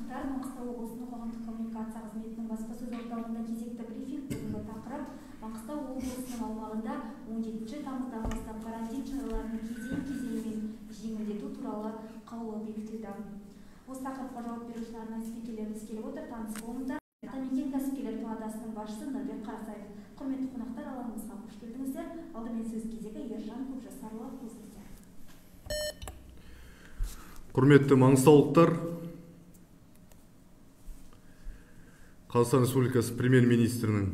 қонақтар, Маңғыстау облысының қоғамдық коммуникация қызметінің баспасөз орталығында кезекті брифинг. Бүгінгі тақырып Маңғыстау облысының аумағында 17 тамыздан бастап карантин шараларын кезең-кезеңімен жеңілдету туралы қаулы бекітілді. Осы тақырыпқа жауап беруші арнайы спикерлеріміз келіп отыр. Таныс болыңыздар. Атамекен кәсіпкерлер палатасының басшысы Нұрбек Қарасаев. Құрметті қонақтар, алаңымызға қош келдіңіздер. Алдымен сөз кезегі Ержан Көпжасарлы өзіңіздер. Құрметті маңғыстаулықтар, Қазақстан Республикасы премьер-министрінің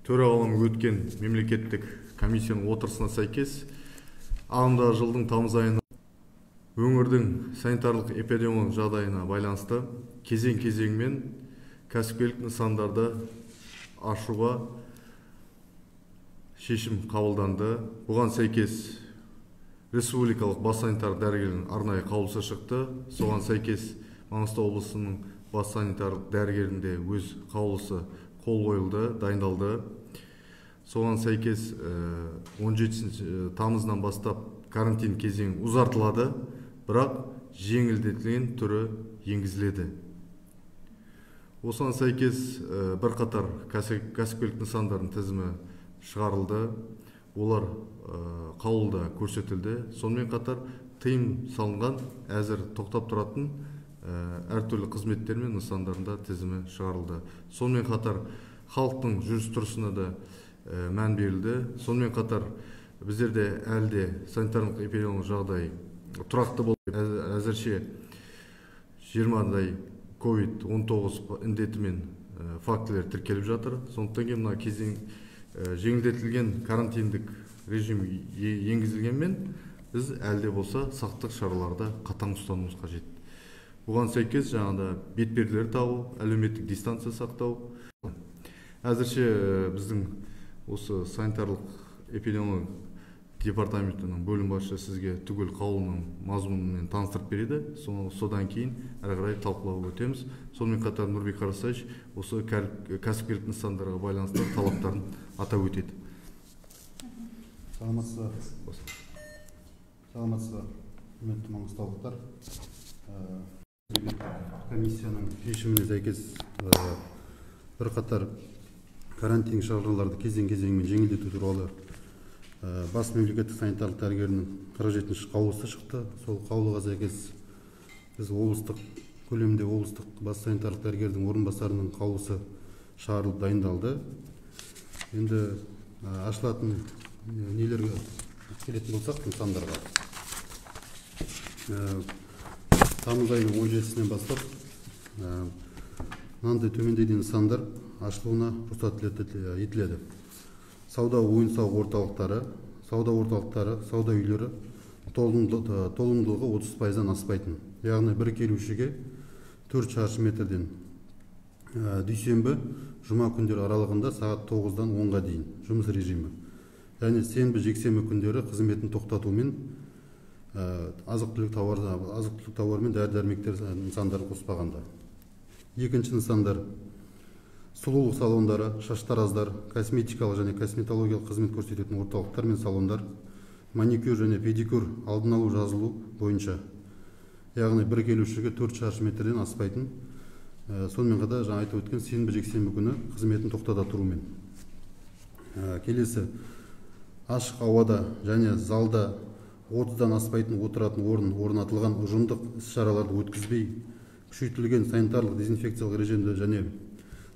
төрағалығымен өткен мемлекеттік комиссияның отырысына сәйкес, ағымдағы жылдың тамыз айында өңірдің санитарлық эпидемиологиялық жағдайына байланысты кезең-кезеңмен кәсіпкерлік нысандарды ашуға шешім қабылданды. Бұған сәйкес республикалық бас санитар дәрігердің арнайы қаулысы шықты. Соған сәйкес Маңғыстау облысының бас санитарлық дәрігерінде өз қаулысы қол қойылды, дайындалды. Соған сәйкес 17 тамыздан бастап карантин кезеңі ұзартылады, бірақ жеңілдетілген түрі енгізіледі. Осыған сәйкес бірқатар кәсіпкерлік нысандардың тізімі шығарылды. Олар қаулыда көрсетілді. Сонымен қатар тыйым салынған, әзір тоқтап тұратын әртүрлі қызметтер мен нысандарында тізімі шығарылды. Сонымен қатар халықтың жүріс-тұрысына да мән берілді. Сонымен қатар біздерде әлде санитарлық эпидемиологиялық жағдай тұрақты болып, әзірше 20-дай COVID-19 індетімен фактілер тіркеліп жатыр. Сондықтан кейін мына кезең жеңілдетілген карантиндік режим енгізілгенмен, біз әлде болса сақтық шараларды қатаң ұстануымыз қажет. Бұған сәйкес жаңағыда бетперделер тағу, әлеуметтік дистанция сақтау. Әзірше біздің осы санитарлық эпидемиологиялық департаментінің бөлім басшысы сізге түгел қаулының мазмұнымен таныстырып береді. Содан кейін әрі қарай талқылауға өтеміз. Сонымен қатар Нұрбек Қарасаевич осы кәсіпкерлік нысандарға байланысты талаптарын атап өтеді. Саламатсыздар, құрметті маңғыстаулықтар. Комиссияның шешіміне сәйкес бірқатар карантин шараларды кезең-кезеңмен жеңілдету туралы бас мемлекеттік санитарлық дәрігерінің 47-ші қаулысы шықты. Сол қаулыға сәйкес біз облыстық көлемде облыстық бас санитарлық дәрігердің орынбасарының қаулысы шығарылып дайындалды. Енді ашылатын нелерге келетін болсақ, нысандарға тамыз айының 17-сінен бастап мынандай төмендегідей нысандар ашылуына рұқсат етіледі. Сауда ойын-сауық орталықтары, сауда үйлері толымдылығы 30%-дан аспайтын. Яғни бір келушіге 4 шаршы метрден дүйсенбі, жұма күндері аралығында сағат 9-дан 10-ға дейін жұмыс режимі. Яғни сенбі, жексенбі күндері қызметін тоқтатумен азық-түлік тауар мен дәрі-дәрмектер нысандары қоспағанда. Екінші нысандар сұлулық салондары, шаштараздар, косметикалық және косметологиялық қызмет көрсететін орталықтар мен салондар, маникюр және педикюр алдын алу жазылу бойынша. Яғни бір келушіге 4 шаршы метрден аспайтын. Сонымен қатар жаңа айтып өткен сенбі, жексенбі күні қызметін тоқтата тұрумен. Келесі ашық ауада және залда 30-дан аспайтын отыратын орын орнатылған ұжымдық іс-шараларды өткізбей, күшейтілген санитарлық дезинфекциялық режимді және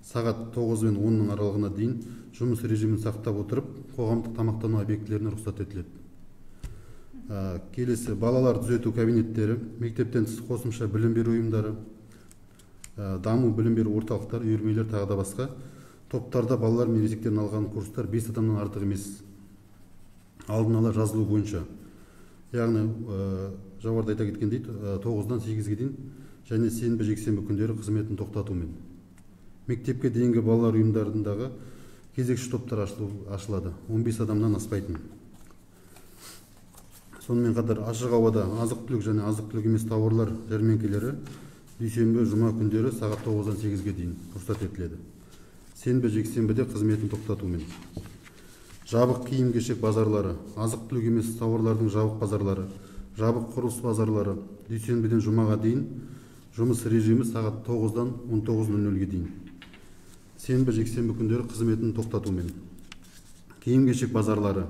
сағат 9 мен 10-ның аралығына дейін жұмыс режимін сақтап отырып, қоғамдық тамақтану объектілеріне рұқсат етіледі. Келесі балалар түзету кабинеттері, мектептен тыс қосымша білім беру ұйымдары, даму білім беру орталықтары, үйірмелер тағы да басқа топтарда балалар мен ересектерден алған курстар 5 адамнан артық емес, алдын ала жазылу бойынша. Яғни жоғарыда айта кеткендей 9-дан 8-ге дейін және сенбі, жексенбі күндері қызметін тоқтатумен. Мектепке дейінгі балалар ұйымдарындағы кезекші топтар ашылады, 15 адамнан аспайтын. Сонымен қатар ашық ауада азық-түлік және азық-түлік емес тауарлар жәрмеңкелері дүйсенбі, жұма күндері сағат 9-дан 8-ге дейін рұқсат етіледі. Сенбі, жексенбіде қызметін тоқтатумен. Жабық киім-кешек базарлары, азық-түлік емес тауарлардың жабық базарлары, жабық құрылыс базарлары дүйсенбіден жұмаға дейін жұмыс режимі сағат 9-дан 19:00-ге дейін. Сенбі, жексенбі күндері қызметін тоқтатумен. Киім-кешек базарлары,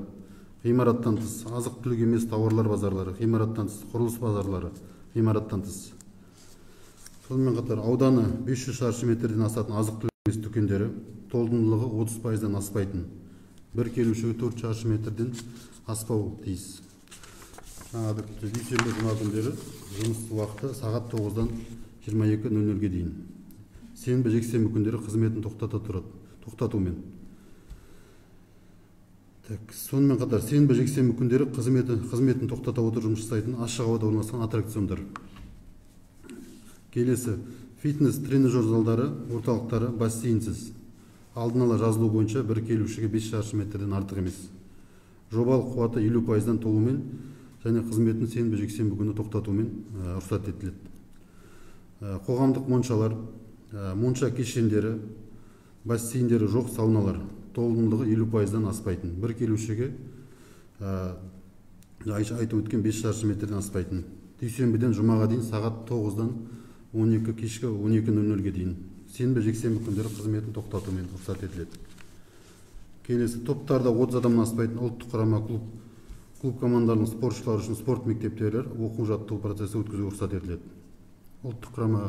ғимараттан тыс, азық-түлік емес тауарлар базарлары, ғимараттан тыс, құрылыс базарлары, ғимараттан тыс. Сонымен қатар ауданы 500 шаршы метрден асатын азық-түлік емес дүкендері толымдылығы 30%-дан аспайтын. Бір келушіге 4 шаршы метрден аспау тиіс. Дүйсенбі жұма күндері жұмыс уақыты сағат 9-дан 22:00-ге дейін. Сенбі, жексенбі күндері қызметін тоқтатумен. Сонымен қатар сенбі, жексенбі күндері қызметін тоқтата отырып жұмыс жасайтын ашық ауада орналасқан аттракциондар. Келесі фитнес тренажер залдары, орталықтары бассейнсіз. Алдын ала жазылу бойынша бір келушіге 5 шаршы метрден артық емес. Жобалық қуаты 50%-дан толумен және қызметін сенбі, жексенбі күні тоқтатумен рұқсат етіледі. Қоғамдық моншалар, монша кешендері, бассейндері жоқ сауналар толымдылығы 50%-дан аспайтын. Бір келушіге айтып өткен 5 шаршы метрден аспайтын. Дүйсенбіден жұмаға дейін сағат 9-дан 12 кешкі 12:00-ге дейін. Сенбі, жексенбі күндері қызметін тоқтатумен рұқсат етіледі. Келесі топтарда 30 адамнан аспайтын ұлттық құрама клуб командаларының спортшылар үшін спорт мектептері оқу-жаттығу процесі өткізуге рұқсат етіледі. Ұлттық құрама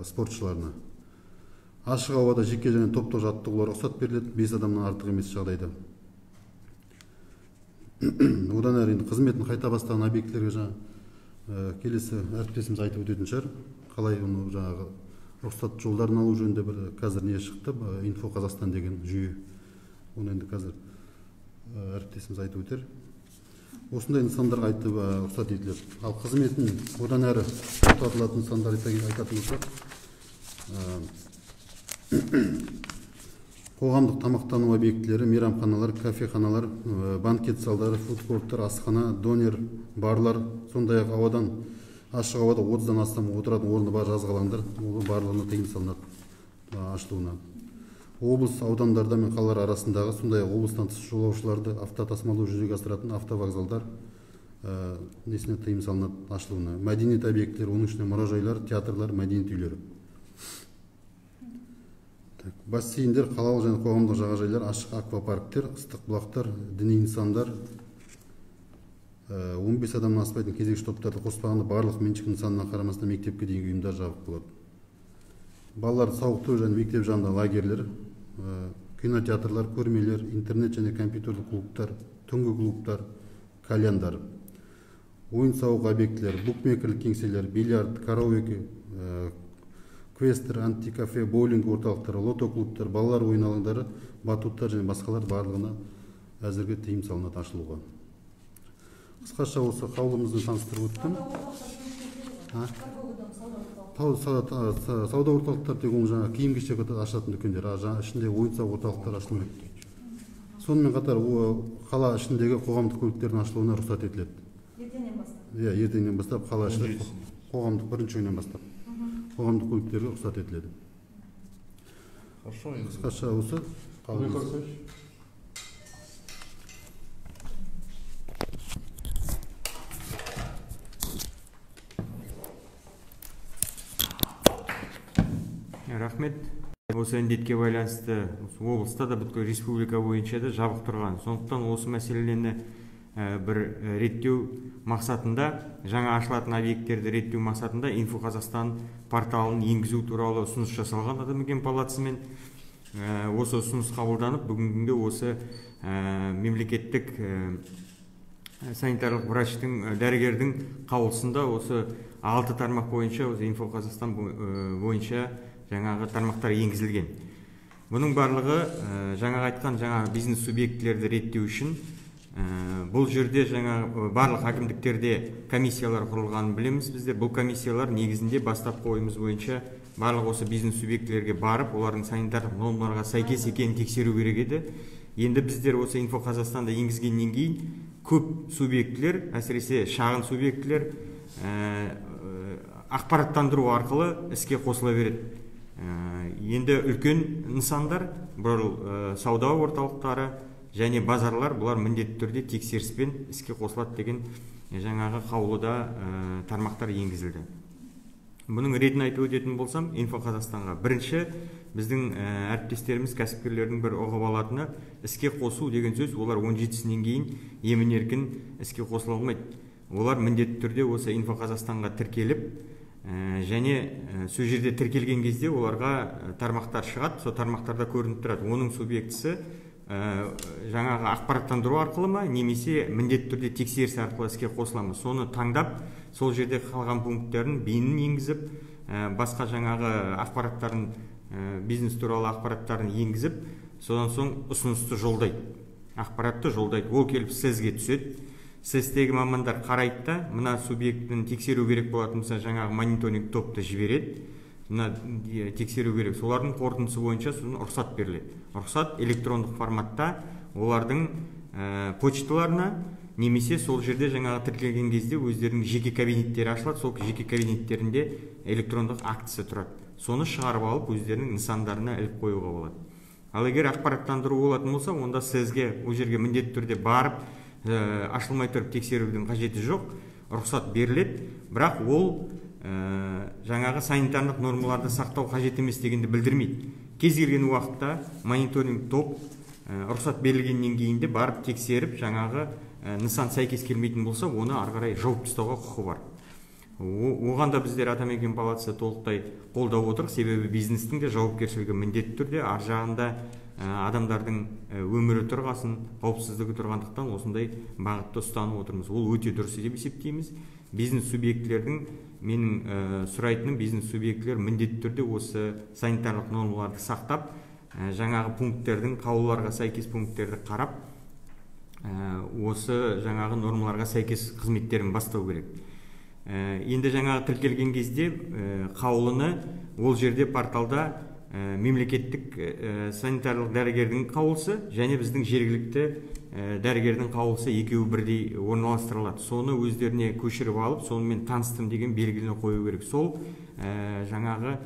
спортшыларына. Ашық ауада жеке және топтық жаттығулар рұқсат беріледі, 5 адамнан артық емес жағдайда. Одан әрі қызметін қайта бастаған объектілерге келесі әріптесіміз айтып өтетін шығар. Қалай оны рұқсат жолдарын алу жөнінде бір қазір не шықты, Инфо Қазақстан деген жүйе. Оны енді қазір әріптесіміз айтып өтер. Осындай нысандарға айтып рұқсат етіледі. Ал қызметін одан әрі тоқтатылатын нысандар айтатын болсақ, қоғамдық тамақтану объектілері, мейрамханалар, кафеханалар, банкет залдары, фудкорттар, асхана, донер, барлар, сондай-ақ ауадан ашық ауада 30-дан астам отыратын орны бар жазғы алаңдар, барлығына тыйым салынады ашылуына. Облыс аудандарда мен қалалар арасындағы, сондай-ақ облыстан тыс жолаушыларды автотасымалдау жүзеге асыратын автовокзалдар несіне тыйым салынады ашылуына. Мәдениет объектілері, оның ішінде мұражайлар, театрлар, мәдениет үйлері. Бассейндер, қалалық және қоғамдық жағажайлар, ашық аквапарктер, ыстық бұлақтар, діни нысандар, 15 адамнан аспайтын кезекші топтарды қоспағанда барлық меншік нысанына қарамастан мектепке дейінгі ұйымдар жабық болады. Балалар сауықтыру және мектеп жанында лагерлер, кинотеатрлар, көрмелер, интернет және компьютерлік клубтар, түнгі клубтар, кальяндар, ойын-сауық объектілері, букмекерлік кеңселер, бильярд, караоке, квестер, антикафе, боулинг орталықтары, лото клубтар, балалар ойын алаңдары, батуттар және басқалар барлығына әзірге тыйым салынады ашылуға. Қысқаша осы қаулымызды таныстырып өттім. Сауда орталықтар тек ол жаңа киім-кешек ашатын дүкендер, ішінде ойын-сауық орталықтар ашылмайды. Сонымен қатар қала ішіндегі қоғамдық көліктердің ашылуына рұқсат етіледі. Ертеңнен бастап. Ертеңнен бастап қала ішінде қоғамдық бірінші күннен бастап қоғамдық көліктерге рұқсат етіледі. Қысқаша осы қаулымыз. Рахмет. Осы індетке байланысты облыста да бүткіл республика бойынша да жабық тұрған. Сондықтан осы мәселені бір реттеу мақсатында, жаңа ашылатын объекттерді реттеу мақсатында Инфо Қазақстан порталын енгізу туралы ұсыныс жасалған Атамекен палатасымен. Осы ұсыныс қабылданып, бүгінгі осы мемлекеттік санитарлық врачтың, дәрігердің қаулысында осы 6 тармақ бойынша, осы Инфо Қазақстан бойынша жаңағы тармақтар енгізілген. Бұның барлығы жаңағы айтқан бизнес субъектілерді реттеу үшін бұл жерде барлық әкімдіктерде комиссиялар құрылғанын білеміз біздер. Бұл комиссиялар негізінде бастапқы ойымыз бойынша барлық осы бизнес субъектілерге барып, олардың санитарлық нормаларға сәйкес екенін тексеру керек еді. Енді біздер осы Инфо Қазақстанда енгізгеннен кейін көп субъектілер, әсіресе шағын субъектілер ақпараттандыру арқылы іске қосыла береді. Енді үлкен нысандар, бұл сауда орталықтары және базарлар, бұлар міндетті түрде тексеріспен іске қосылады деген жаңағы қаулыда тармақтар енгізілді. Бұның ретін айтып өтетін болсам, Инфо Қазақстанға бірінші біздің әріптестеріміз кәсіпкерлердің бір ұғып алатыны іске қосу деген сөз, олар 17-сінен кейін емін-еркін іске қосыла алмайды. Олар міндетті түрде осы Инфо Қазақстанға тіркеліп, және сол жерде тіркелген кезде оларға тармақтар шығады, сол тармақтарда көрініп тұрады. Оның субъектісі жаңағы ақпараттандыру арқылы ма, немесе міндетті түрде тексеріс арқылы іске қосыламыз. Соны таңдап, сол жерде қалған пункттерін бейінін енгізіп, басқа жаңағы ақпараттарын, бизнес туралы ақпараттарын енгізіп, содан соң ұсынысты жолдайды, ақпаратты жолдайды. Ол келіп сізге түседі. Сіздегі мамандар қарайды да, мына субъектін тексеру керек болатын болса, жаңағы мониторинг топты жібереді, мына тексеру керек. Солардың қорытындысы бойынша соны рұқсат беріледі. Рұқсат электрондық форматта олардың почталарына, немесе сол жерде жаңағы тіркелген кезде өздерінің жеке кабинеттері ашылады, сол жеке кабинеттерінде электрондық актісі тұрады. Соны шығарып алып, өздерінің нысандарына іліп қоюға болады. Ал егер ақпараттандыру болатын болса, онда сізге ол жерге міндетті түрде барып, ашылмай тұрып тексерудің қажеті жоқ, рұқсат беріледі, бірақ ол жаңағы санитарлық нормаларды сақтау қажет емес дегенді білдірмейді. Кез келген уақытта мониторинг топ рұқсат берілгеннен кейін де барып тексеріп, жаңағы нысан сәйкес келмейтін болса, оны ары қарай жауып тастауға құқы бар. Оған да біздер Атамекен палатасы толықтай қолдап отырық, себебі бизнестің де жауапкершілігі міндетті түрде ар жағында адамдардың өмірі тұрғасын, қауіпсіздігі тұрғандықтан осындай бағытты ұстанып отырмыз. Ол өте дұрыс деп есептейміз. Бизнес субъектілердің, менің сұрайтыным, бизнес субъектілер міндетті түрде осы санитарлық нормаларды сақтап, жаңағы пункттердің, қаулыларға сәйкес пункттерді қарап, осы жаңағы нормаларға сәйкес қызметтерін бастау керек. Енді жаңағы тіркелген кезде қаулыны ол жерде порталда мемлекеттік санитарлық дәрігердің қаулысы және біздің жергілікті дәрігердің қаулысы екеуі бірдей орналастырылады. Соны өздеріне көшіріп алып, сонымен таныстым деген белгіні қою керек. Сол жаңағы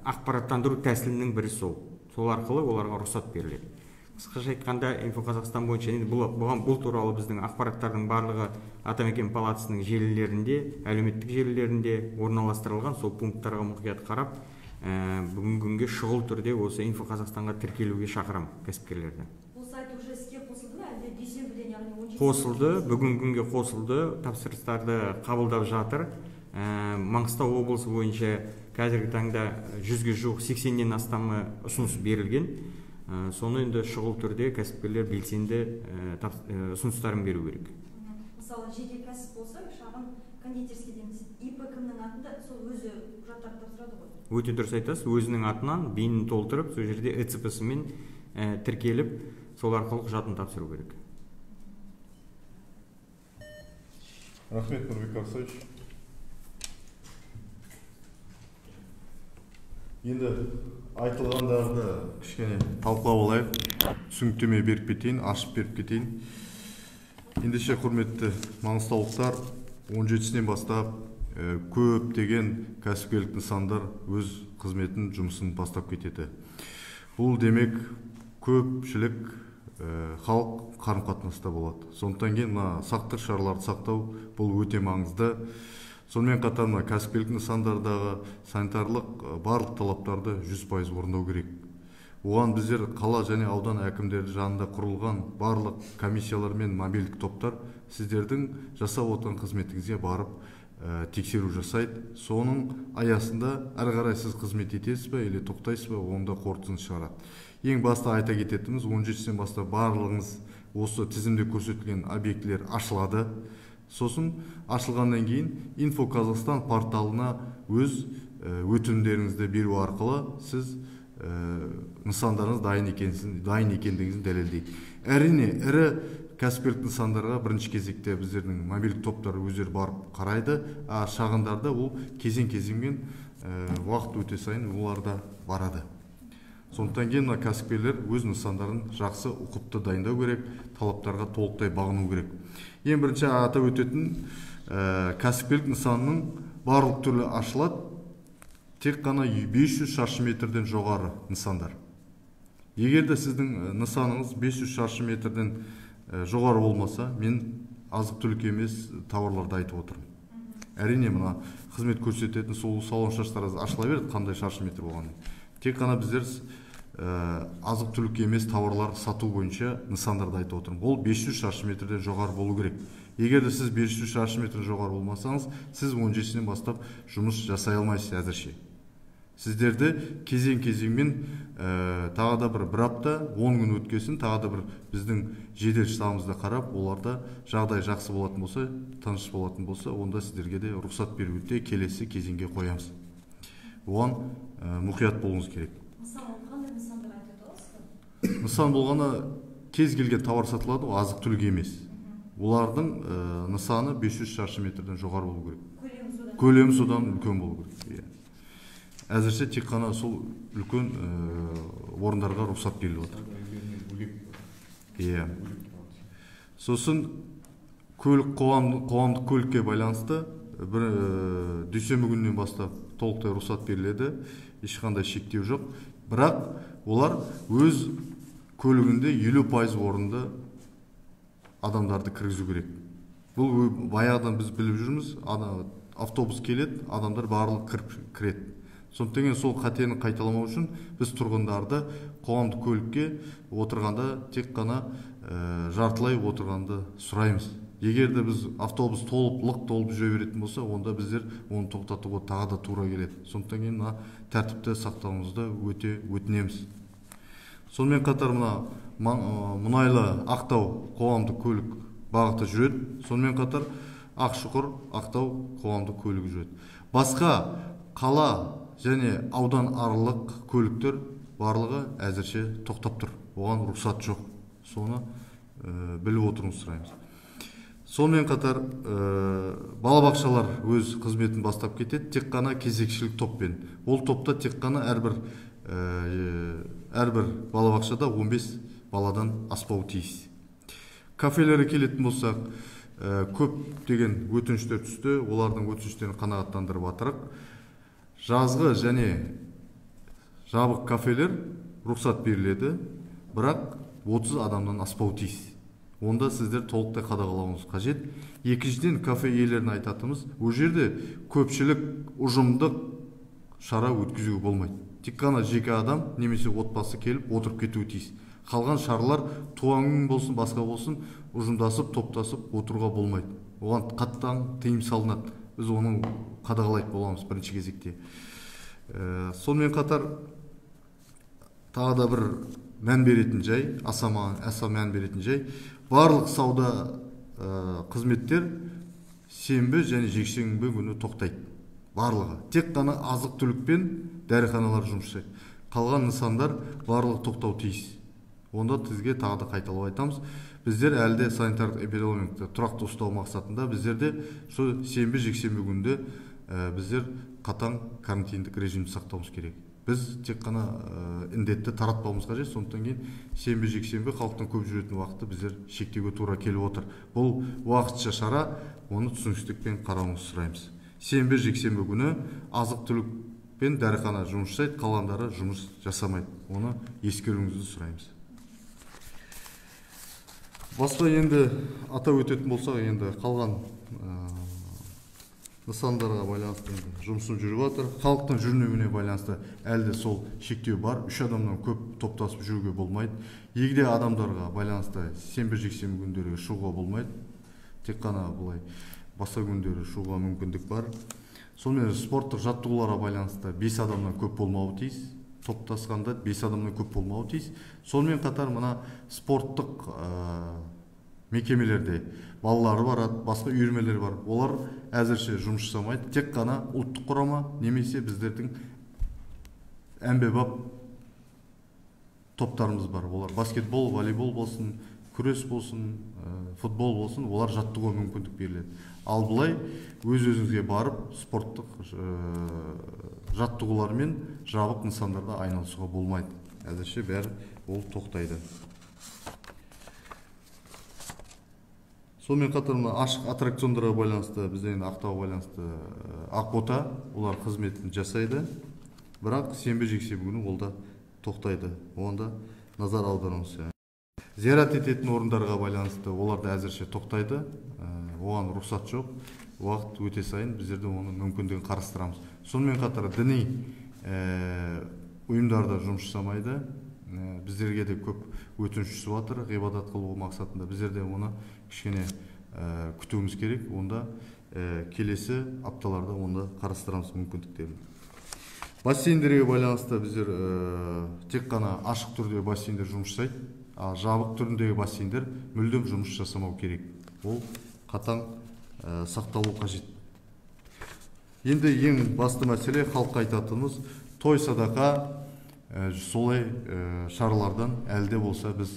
ақпараттандыру тәсілінің бірі сол. Сол арқылы оларға рұқсат беріледі. Қысқаша айтқанда, Инфо Қазақстан бойынша бұл туралы біздің ақпараттардың барлығы Атамекен палатасының желілерінде, әлеуметтік желілерінде орналастырылған. Сол пункттарға мұқият қарап, бүгінгі күнге шұғыл түрде осы Инфо Қазақстанға тіркелуге шақырам кәсіпкерлерді. Бұл сайт уже іске қосылды ма, әлде дүйсенбіден, яғни 17? Қосылды, бүгінгі күнге қосылды, тапсырыстарды қабылдап жатыр. Маңғыстау облысы бойынша қазіргі таңда 100-ге жуық, 80-нен астамы ұсыныс берілген. Соны енді шұғыл түрде кәсіпкерлер белсенді ұсыныстарын беру керек. Мысалы, жеке кәсіп болса, шағын кондитерский дейміз, ИП кімнің атында, сол өзі құжаттарды тапсырады ғой? Өте дұрыс айтасыз, өзінің атынан бейінін толтырып, сол жерде ЭЦП-сімен тіркеліп, сол арқылы құжатын тапсыру керек. Рахмет, Нұрбек Арсович. Енді айтылғандарды кішкене талқылап алайық, түсініктеме беріп кетейін, ашып беріп кетейін. Ендеше құрметті маңғыстаулықтар, 17-сінен бастап көптеген кәсіпкерлік нысандар өз қызметін, жұмысын бастап кетеді. Бұл демек көпшілік халық қарым-қатынаста болады. Сондықтан кейін сақтық шараларды сақтау бұл өте маңызды. Сонымен қатар кәсіпкерлік нысандардағы санитарлық барлық талаптарды 100% орындау керек. Оған біздер қала және аудан әкімдері жанында құрылған барлық комиссиялар мен мобильдік топтар сіздердің жасап отырған қызметіңізге барып тексеру жасайды. Соның аясында әрі қарай сіз қызмет етесіз бе, или тоқтайсыз ба, онда қорытындысын шығарады. Ең басты айта кететініміз, 17-сінен бастап барлығыңыз осы тізімде көрсетілген объектілер ашылады. Сосын ашылғаннан кейін Инфо Қазақстан порталына өз өтінімдеріңізді беру арқылы сіз нысандарыңыз дайын екендігіңізді дәлелдейді. Әрине, ірі кәсіпкерлік нысандарға бірінші кезекте біздердің мобильдік топтар өздері барып қарайды, а шағындарда ол кезең-кезеңмен уақыт өте сайын оларда барады. Сондықтан кейін кәсіпкерлер өз нысандарын жақсы ұқыпты дайындау керек, талаптарға толықтай бағыну керек. Ең бірінші атап өтетін кәсіпкерлік нысанының барлық түрлі ашылады, тек қана 500 шаршы метрден жоғары нысандар. Егер де сіздің нысаныңыз 500 шаршы метрден жоғары болмаса, мен азық-түлік емес тауарларды айтып отырмын. әрине мына қызмет көрсететін сол салон шаштар ашыла береді, қандай шаршы метр болғаны. Тек қана біздер азық түлік емес тауарлар сату бойынша нысандарды айтып отырмын. Ол 500 шаршы метрден жоғары болу керек. Егер де сіз 500 шаршы метр жоғары болмасаңыз, сіз 17-сінен бастап жұмыс жасай алмайсыз әзірше. Сіздерді кезең-кезеңмен тағы да бір апта 10 күн өткесін, тағы да бір біздің жедел штабымызда қарап, оларда жағдай жақсы болатын болса, тыныш болатын болса, онда сіздерге де рұқсат беруде келесі кезеңге қоямыз. Оған мұқият болуыңыз керек. Мысалы, қандай нысандар айтып отырсыз? Нысан болғаны кез келген тауар сатылады, азық түлік емес. Олардың нысаны 500 шаршы метрден жоғары болу керек. Көлемі содан үлкен болу керек. Әзірше тек қана сол үлкен орындарға рұқсат беріліп отыр. Сосын қоғамдық көлікке байланысты дүйсенбі күнінен бастап толықтай рұқсат беріледі, ешқандай шектеу жоқ. Бірақ олар өз көлігінде 50% орынды адамдарды кіргізу керек. Бұл баяғыдан біз біліп жүрміз, автобус келеді, адамдар барлық кіреді. Сондықтан сол қатені қайталамау үшін біз тұрғындарды қоғамдық көлікке отырғанда тек қана жартылай отырғанды сұраймыз. Егер де біз автобус лық толып жүре беретін болса, онда біздер оны тоқтатуға тағы да тура келеді. Сондықтан кейін тәртіпті сақтауымызды өте өтінеміз. Сонымен қатар мұнайлы Ақтау қоғамдық көлік бағыты жүреді. Сонымен қатар Ақшұқыр Ақтау қоғамдық көлігі жүреді. Басқа қала және аудан аралық көліктер барлығы әзірше тоқтап тұр. Оған рұқсат жоқ. Соны біліп отыруыңызды сұраймыз. Сонымен қатар балабақшалар өз қызметін бастап кетеді, тек қана кезекшілік топпен. Ол топта тек қана әрбір балабақшада 15 баладан аспауы тиіс. Кафелері келетін болсақ, көп деген өтініштер түсті, олардың өтініштерін қанағаттандырып жатырық. Жазғы және жабық кафелер рұқсат беріледі, бірақ 30 адамнан аспау тиіс. Онда сіздер толықтай қадағалауыңыз қажет. Екіншіден, кафе иелеріне айтатымыз, ол жерде көпшілік ұжымдық шара өткізуге болмайды. Тек қана жеке адам немесе отбасы келіп отырып кетуі тиіс. Қалған шаралар туған күн болсын, басқа болсын, ұжымдасып, топтасып отыруға болмайды. Оған қаттан тыйым салынады. Біз оның қадағалайтын боламыз бірінші кезекте. Сонымен қатар тағы да бір мән беретін жай, аса мән беретін жай, барлық сауда қызметтер сенбі және жексенбі күні тоқтайды. Барлығы. Тек қана азық түлікпен дәріханалар жұмыс жасайды. Қалған нысандар барлығы тоқтау тиіс. Онда тізге тағы да қайталап айтамыз. Біздер әлде санитарлық эпидемиологиялық тұрақты ұстау мақсатында біздерде сенбі жексенбі күнде біздер қатаң карантиндік режимді сақтауымыз керек. Біз тек қана індетті таратпауымыз қажет. Сондықтан кейін сенбі жексенбі халықтың көп жүретін уақытты біздер шектеуге тура келіп отыр. Бұл уақытша шара, оны түсіністікпен қарауыңызды сұраймыз. Сенбі жексенбі күні азық түлік пен дәріхана жұмыс жасайды, қалғандары жұмыс жасамайды. Оны ескеруіңізді сұраймыз. Басқа енді атап өтетін болсақ, енді қалған нысандарға байланысты жұмысын жүріп жатыр. Халықтың жүрмеуіне байланысты әлде сол шектеу бар. 3 адамнан көп топтасып жүруге болмайды. Егде адамдарға байланысты сенбі жексенбі күндері шығуға болмайды. Тек қана бұлай басқа күндері шығуға мүмкіндік бар. Сонымен спорттық жаттығуларға байланысты 5 адамнан көп болмауы тиіс. Топтасқанда 5 адамнан көп болмауы тиіс. Сонымен қатар мына спорттық мекемелерде балалары бар, басқа үйірмелер бар. Олар әзірше жұмыс жасамайды. Тек қана ұлттық құрама немесе біздердің әмбебап топтарымыз бар. Олар баскетбол, волейбол болсын, күрес болсын, футбол болсын, олар жаттығуға мүмкіндік беріледі. Ал бұлай өз-өзіңізге барып спорттық жаттығулармен жабық нысандарда айналысуға болмайды. Әзірше бәрі ол тоқтайды. Сонымен қатар ашық аттракциондарға байланысты бізден Ақтауға байланысты Ақбота олар қызметін жасайды. Бірақ сенбі жексенбі күні ол да тоқтайды. Онда назар аударыңыз. Зиярат ететін орындарға байланысты олар да әзірше тоқтайды. Оған рұқсат жоқ. уақыт өте сайын біздер де оның мүмкіндігін қарастырамыз. Сонымен қатар діни ұйымдарда жұмыс жасамайды. Біздерге де көп өтініш түсіп жатыр, ғибадат қылу мақсатында. Біздер де оны кішкене күтуіміз керек. Онда келесі апталарда онда қарастырамыз мүмкіндіктерін. Бассейндерге байланысты біздер тек қана ашық түрде бассейндер жұмыс жасайды, ал жабық түріндегі бассейндер мүлдем жұмыс жасамау керек. Ол қатаң сақталу қажет. Енді ең басты мәселе халыққа айтатынымыз той садақа солай шаралардан әлде болса біз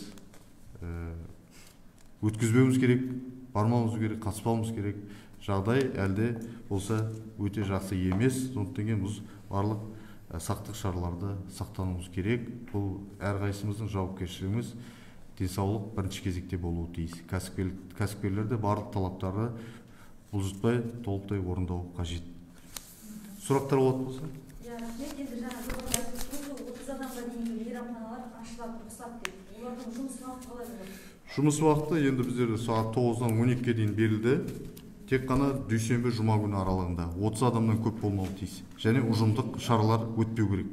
өткізбеуіміз керек, бармауымыз керек, қатыспауымыз керек. Жағдай әлде болса өте жақсы емес. Сондықтан біз барлық сақтық шараларды сақтануымыз керек. Бұл әрқайсымыздың жауапкершілігіміз. Денсаулық бірінші кезекте болуы тиіс. Кәсіпкерлер де барлық талаптарды бұлжытпай, толықтай орындау қажет. Сұрақтар болады болса? Рахмет. Енді жаңа жобада 30 адамға дейінгі мейрамханалар ашылады, рұқсат деп. Олардың жұмыс уақыты қалай болады? Жұмыс уақыты енді біздер сағат 9-дан 12-ге дейін берілді. Тек қана дүйсенбі жұма күні аралығында 30 адамнан көп болмауы тиіс. Және ұжымдық шаралар өтпеу керек.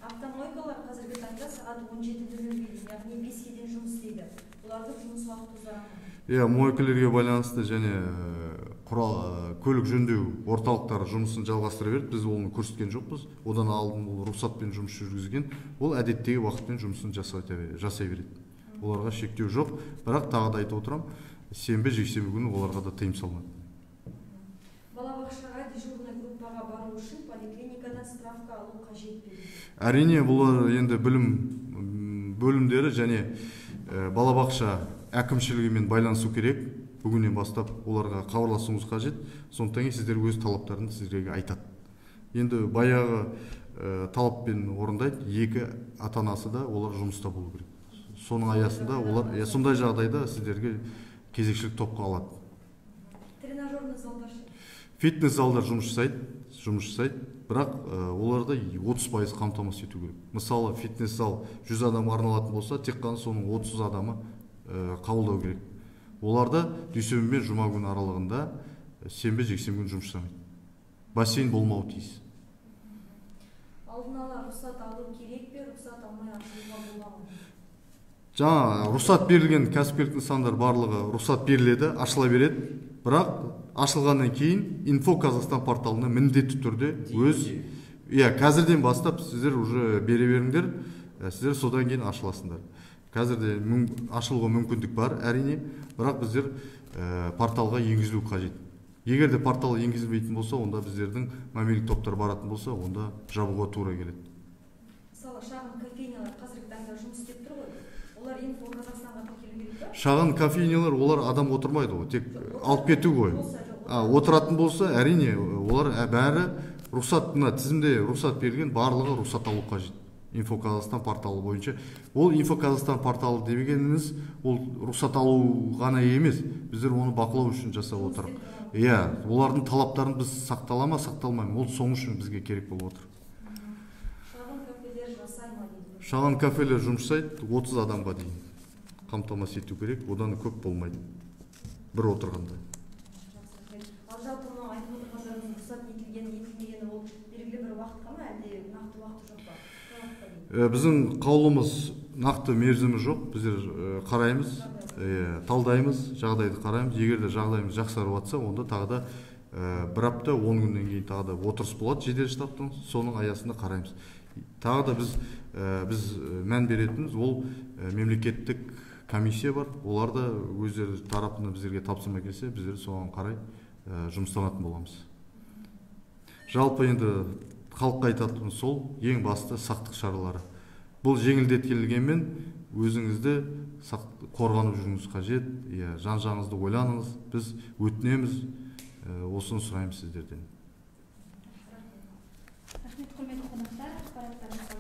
Автомойкалар қазіргі таңда сағат 17:00-ге, яғни 5-ге дейін жұмыс істейді. Бұлардың жұмыс уақыты ұзарады ма? Мойкалерге байланысты және көлік жөндеу орталықтары жұмысын жалғастыра берді. Біз оны көрсеткен жоқпыз. Одан алдын ол рұқсатпен жұмыс жүргізген. Ол әдеттегі уақытпен жұмысын жасай береді. Оларға шектеу жоқ. Бірақ тағы да айтып отырам, сенбі, жексенбі күні оларға да тыйым салынады. Балабақшаға дежурный группаға бару үшін поликлиникадан справка алу қажет пе? Әрине, бұл енді білім бөлімдері және балабақша әкімшілігімен байланысу керек. Бүгіннен бастап оларға хабарласуыңыз қажет. Сондықтан сіздер өз талаптарын сіздерге айтады. Енді баяғы талаппен орындайды. Екі ата-анасы да олар жұмыста болу керек. Соның аясында олар сондай жағдайда сіздерге кезекшілік топқа алады. Тренажерный залдар? Фитнес залдар жұмыс жасайды, бірақ оларды 30% қамтамасыз ету керек. Мысалы, фитнес зал 100 адамға арналатын болса, тек қана соның 30 адамы қабылдау керек. Оларда дүйсенбі мен жұма күні аралығында сенбі, жексенбі күні жұмыс жасамайды. Бассейн болмауы тиіс. Алдын ала рұқсат алу керек пе, рұқсат алмай ашуға бола ма? Жаңа рұқсат берілген кәсіпкерлік нысандар барлығы рұқсат беріледі, ашыла береді. Бірақ ашылғаннан кейін Info Қазақстан порталына міндетті түрде қазірден бастап сіздер уже бере беріңдер, сіздер содан кейін ашыласыңдар. Қазірде ашылуға мүмкіндік бар, әрине, бірақ біздер порталға енгізілу қажет. Егер де портал енгізілмейтін болса, онда біздердің мобильдік топтар баратын болса, онда жабуға тура келеді. Мысалы, шағын кофейнялар қазіргі таңда жұмыс істеп тұр ғой. Олар Info Қазақстанға тіркелу керек пе? Шағын кофейнялар олар адам отырмайды ғой, тек алып кету ғой. Отыратын болса, әрине, олар бәрі рұқсатына тізімде рұқсат берілген, барлығы рұқсат алу қажет. Info Қазақстан порталы бойынша. Ол Info Қазақстан порталы дегеніміз, ол рұқсат алу ғана емес, біздер оны бақылау үшін жасап отырмыз. Олардың талаптарын біз сақталама, сақталмаймыз. Ол соң үшін бізге керек болып отыр. Шағын кафелер жасай ма дейді? Шағын кафелер жұмыс жасайды, 30 адамға дейін қамтамасыз ету керек, одан көп болмайды. Бір отырғанда. Ал жалпы мынау айтып отырғандарыңыз рұқсат етілгені ол белгілі бір уақытқа ма, әлде нақты уақыты жоқ па? Біздің қаулымыз нақты мерзімі жоқ. Біздер қараймыз, талдаймыз, жағдайды қараймыз. Егер де жағдайымыз жақсарып жатса, онда тағы да бір апта 10 күннен кейін тағы да отырыс болады жедел штабтың, соның аясында қараймыз. Тағы да біз мән беретініміз ол мемлекеттік комиссия бар. Олар да өздері тарапынан біздерге тапсырма келсе, біздер соған қарай жұмыстанатын боламыз. Жалпы енді халыққа айтатынымыз сол, ең басты сақтық шаралары. Бұл жеңілдетілгенмен өзіңізді қорғанып жүріңіз қажет, жан-жағыңызды ойланыңыз. Біз өтінеміз, осыны сұраймыз сіздерден. Рахмет, құрметті қонақтар, ақпараттарыңызға